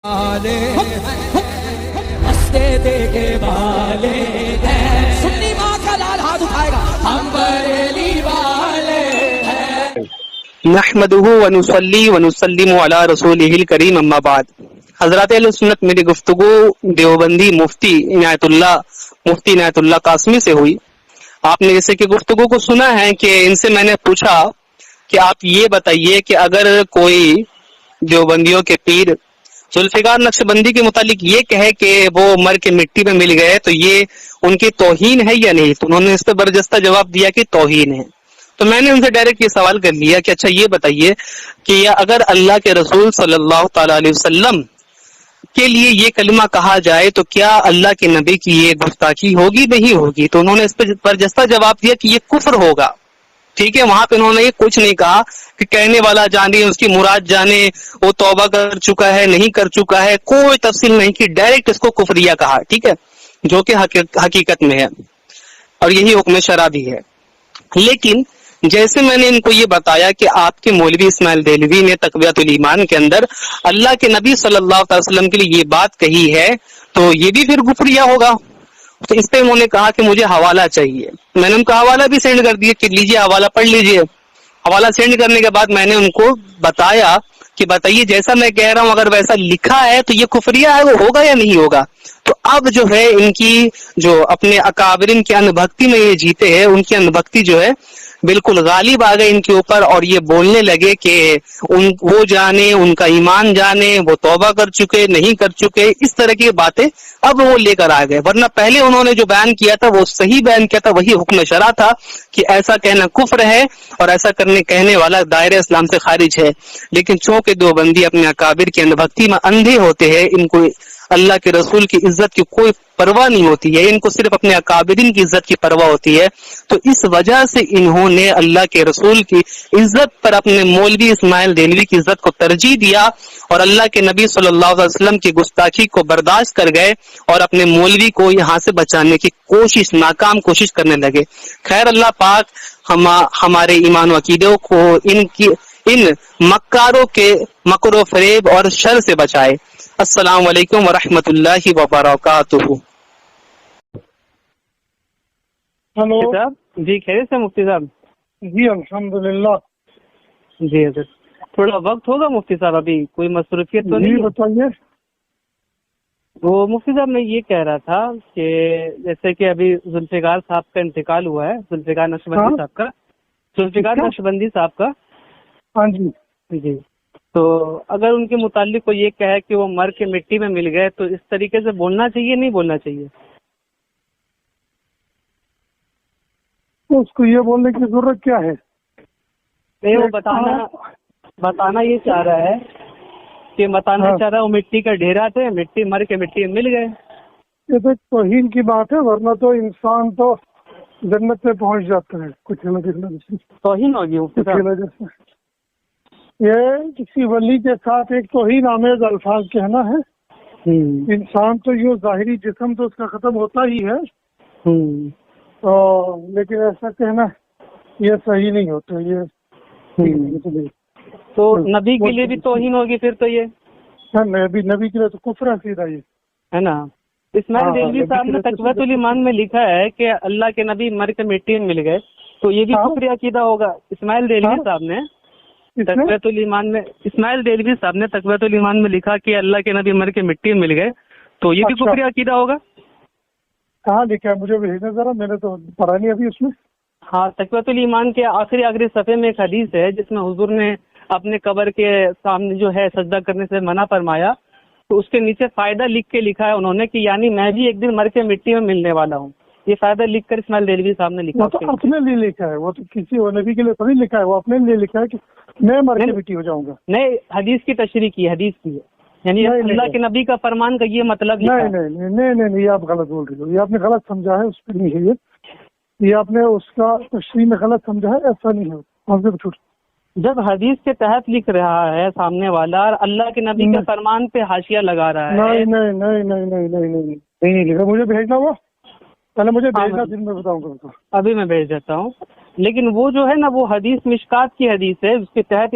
والے ہنستے دیکھے والے ہیں، سنی ماں کا لال ہاتھ اٹھائے گا، ہم بریلی والے ہیں۔ نحمدہ ونصلی ونسلم علی رسولہ الکریم، اما بعد۔ حضرات اہل سنت، میری گفتگو دیوبندی مفتی عنایت اللہ قاسمی سے ہوئی۔ آپ نے جیسے کہ گفتگو کو سنا ہے کہ ان سے میں نے پوچھا کہ آپ یہ بتائیے کہ اگر کوئی دیوبندیوں کے پیر ذوالفقار نقشبندی کے متعلق یہ کہے کہ وہ مر کے مٹی میں مل گئے تو یہ ان کی توہین ہے یا نہیں؟ تو انہوں نے اس پہ برجستہ جواب دیا کہ توہین ہے۔ تو میں نے ان سے ڈائریکٹ یہ سوال کر لیا کہ اچھا یہ بتائیے کہ اگر اللہ کے رسول صلی اللہ تعالی علیہ وسلم کے لیے یہ کلمہ کہا جائے تو کیا اللہ کے نبی کی یہ گستاخی ہوگی نہیں ہوگی؟ تو انہوں نے اس پہ برجستہ جواب دیا کہ یہ کفر ہوگا۔ ٹھیک ہے، وہاں پہ انہوں نے یہ کچھ نہیں کہا کہ کہنے والا جانے، اس کی مراد جانے، وہ توبہ کر چکا ہے نہیں کر چکا ہے، کوئی تفصیل نہیں کی، ڈائریکٹ اس کو کفریہ کہا، ٹھیک ہے، جو کہ حقیقت میں ہے اور یہی حکم شرع بھی ہے۔ لیکن جیسے میں نے ان کو یہ بتایا کہ آپ کے مولوی اسماعیل دہلوی نے تقویۃ الایمان کے اندر اللہ کے نبی صلی اللہ علیہ وسلم کے لیے یہ بات کہی ہے تو یہ بھی پھر کفریہ ہوگا۔ تو اس پہ انہوں نے کہا کہ مجھے حوالہ چاہیے۔ میں نے ان کا حوالہ بھی سینڈ کر دیا کہ لیجیے حوالہ پڑھ لیجیے۔ حوالہ سینڈ کرنے کے بعد میں نے ان کو بتایا کہ بتائیے جیسا میں کہہ رہا ہوں اگر ویسا لکھا ہے تو یہ کفریہ ہے، وہ ہوگا یا نہیں ہوگا؟ تو اب جو ہے ان کی جو اپنے اکابرین کی انبھکتی میں یہ جیتے ہیں، ان کی انبھکتی جو ہے بالکل غالب آ گئے ان کے اوپر، اور یہ بولنے لگے کہ وہ جانے، ان کا ایمان جانے، وہ توبہ کر چکے نہیں کر چکے، اس طرح کی باتیں اب وہ لے کر آ گئے۔ ورنہ پہلے انہوں نے جو بیان کیا تھا وہ صحیح بیان کیا تھا، وہی حکم شرع تھا کہ ایسا کہنا کفر ہے اور ایسا کہنے والا دائرہ اسلام سے خارج ہے۔ لیکن چونکہ دیوبندی اپنے اکابر کی انبھکتی میں اندھے ہوتے ہیں، ان کو اللہ کے رسول کی عزت کی کوئی پرواہ نہیں ہوتی ہے، ان کو صرف اپنے اکابرین کی عزت کی پرواہ ہوتی ہے، تو اس وجہ سے انہوں نے اللہ کے رسول کی عزت پر اپنے مولوی اسماعیل دہلوی کی عزت کو ترجیح دیا اور اللہ کے نبی صلی اللہ علیہ وسلم کی گستاخی کو برداشت کر گئے اور اپنے مولوی کو یہاں سے بچانے کی ناکام کوشش کرنے لگے۔ خیر، اللہ پاک ہمارے ایمان و عقیدوں کو ان مکاروں کے مکر و فریب اور شر سے بچائے۔ السلام علیکم ورحمۃ اللہ وبرکاتہ۔ ہلو صاحب جی، خیریت سے مفتی صاحب؟ جی الحمدللہ۔ جی حضرت، تھوڑا وقت ہوگا مفتی صاحب؟ ابھی کوئی مصروفیت تو نہیں؟ جی بتائیے۔ وہ مفتی صاحب میں یہ کہہ رہا تھا کہ جیسے کہ ابھی ذوالفقار صاحب کا انتقال ہوا ہے، ذوالفقار نقشبندی صاحب کا، ذوالفقار نقشبندی صاحب کا۔ ہاں جی جی، تو اگر ان کے متعلق کو یہ کہے کہ وہ مر کے مٹی میں مل گئے تو اس طریقے سے بولنا چاہیے نہیں بولنا چاہیے؟ تو اس کو یہ بولنے کی ضرورت کیا ہے؟ نہیں، وہ بتانا یہ چاہ رہا ہے کہ چاہ رہا ہے وہ مٹی کا ڈھیرا تھے، مٹی مر کے مٹی میں مل گئے۔ یہ تو توہین کی بات ہے، ورنہ تو انسان تو جنت میں پہنچ جاتا ہے کچھ نہ کچھ۔ توہین ہوگی مفتی صاحب؟ یہ کسی ولی کے ساتھ ایک توہین آمیز الفاظ کہنا ہے۔ انسان تو یہ ظاہری جسم تو اس کا ختم ہوتا ہی ہے، لیکن ایسا کہنا یہ صحیح نہیں ہوتا۔ یہ تو نبی کے لیے بھی توہین ہوگی پھر تو یہ نبی کے لیے تو کفر ہے سیدھا، یہ ہے نا۔ اسماعیل دہلوی صاحب نے تقویۃ الایمان میں لکھا ہے کہ اللہ کے نبی مر کے مٹی میں مل گئے، تو یہ بھی کفر عقیدہ ہوگا؟ اسماعیل دہلوی صاحب نے تقویۃ الایمان میں تقویۃ الایمان میں لکھا کہ اللہ کے نبی مر کے مٹی میں مل گئے، تو یہ بھی کفر عقیدہ ہوگا؟ کہاں لکھا ہے؟ مجھے بھیجنا ذرا، میں نے تو پڑھا نہیں ابھی اس میں۔ ہاں، تقویۃ الایمان کے آخری صفحے میں ایک حدیث ہے جس میں حضور نے اپنے قبر کے سامنے جو ہے سجدہ کرنے سے منع فرمایا، تو اس کے نیچے فائدہ لکھ کے لکھا ہے انہوں نے کہ یعنی میں بھی ایک دن مر کے مٹی میں ملنے والا ہوں۔ یہ فائدہ لکھ کر اسماعیل دہلوی صاحب نے لکھا۔ وہ تو اپنے لیے لکھا ہے، وہ تو کسی نبی کے لیے تھوڑی لکھا ہے، وہ اپنے لیے لکھا ہے کہ میں مر کے مٹی ہو جاؤں گا۔ نہیں، حدیث کی تشریح کی، حدیث کی ہے، یعنی اللہ کے نبی کا فرمان کا یہ مطلب نہیں، یہ آپ غلط بول رہے ہو، یہ آپ نے غلط سمجھا ہے، اس پہ نہیں ہے یہ آپ نے اس کا تشریح میں غلط سمجھا ہے، ایسا نہیں ہے۔ جب حدیث کے تحت لکھ رہا ہے سامنے والا اور اللہ کے نبی کے فرمان پہ حاشیہ لگا رہا ہے، نہیں لکھا۔ مجھے بھیجنا ہوا، پہلے مجھے بھیجنا، پھر میں بتاؤں گا۔ ابھی میں بھیج دیتا ہوں، لیکن وہ جو ہے نا وہ حدیث مشکات کی حدیث ہے، اس کے تحت